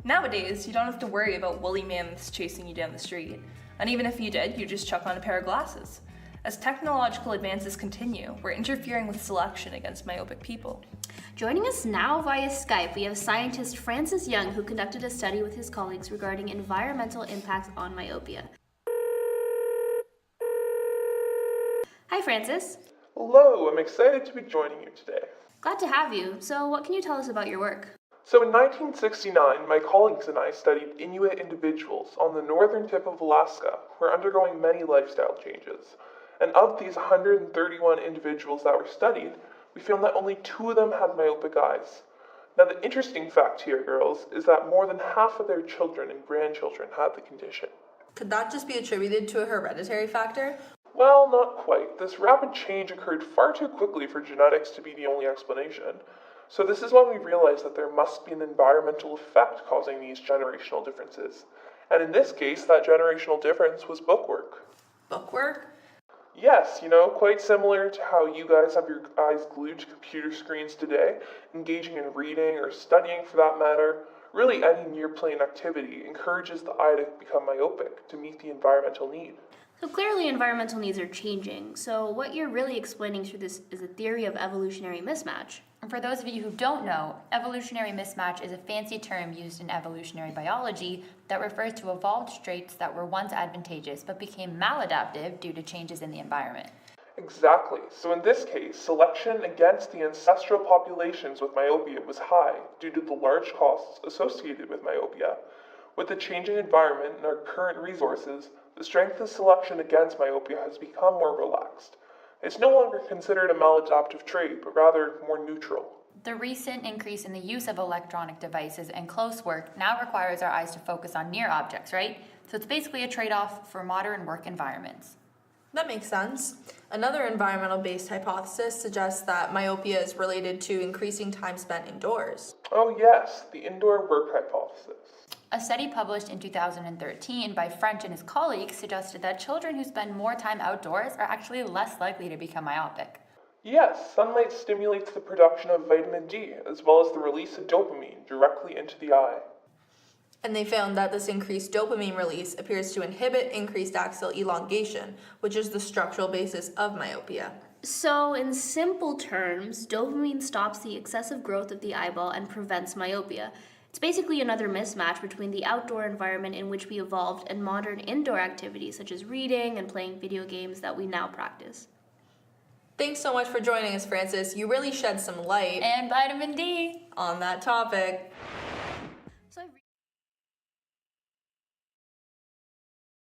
Nowadays, you don't have to worry about woolly mammoths chasing you down the street. And even if you did, you just chuck on a pair of glasses. As technological advances continue, we're interfering with selection against myopic people. Joining us now via Skype, we have scientist Francis Young, who conducted a study with his colleagues regarding environmental impacts on myopia. Hi, Francis. Hello, I'm excited to be joining you today. Glad to have you. So what can you tell us about your work? So in 1969, my colleagues and I studied Inuit individuals on the northern tip of Alaska who are undergoing many lifestyle changes. And of these 131 individuals that were studied, we found that only 2 of them had myopic eyes. Now the interesting fact here, girls, is that more than half of their children and grandchildren had the condition. Could that just be attributed to a hereditary factor? Well, not quite. This rapid change occurred far too quickly for genetics to be the only explanation. So this is when we realized that there must be an environmental effect causing these generational differences. And in this case, that generational difference was bookwork. Bookwork? Yes, quite similar to how you guys have your eyes glued to computer screens today, engaging in reading or studying for that matter. Really, any near-plane activity encourages the eye to become myopic to meet the environmental need. So clearly environmental needs are changing. So what you're really explaining through this is a theory of evolutionary mismatch. And for those of you who don't know, evolutionary mismatch is a fancy term used in evolutionary biology that refers to evolved traits that were once advantageous but became maladaptive due to changes in the environment. Exactly. So in this case, selection against the ancestral populations with myopia was high due to the large costs associated with myopia. With the changing environment and our current resources, the strength of selection against myopia has become more relaxed. It's no longer considered a maladaptive trait, but rather more neutral. The recent increase in the use of electronic devices and close work now requires our eyes to focus on near objects, right? So it's basically a trade-off for modern work environments. That makes sense. Another environmental-based hypothesis suggests that myopia is related to increasing time spent indoors. Oh yes, the indoor work hypothesis. A study published in 2013 by French and his colleagues suggested that children who spend more time outdoors are actually less likely to become myopic. Yes, sunlight stimulates the production of vitamin D, as well as the release of dopamine directly into the eye. And they found that this increased dopamine release appears to inhibit increased axial elongation, which is the structural basis of myopia. So in simple terms, dopamine stops the excessive growth of the eyeball and prevents myopia. It's basically another mismatch between the outdoor environment in which we evolved and modern indoor activities such as reading and playing video games that we now practice. Thanks so much for joining us, Francis. You really shed some light And vitamin D! on that topic.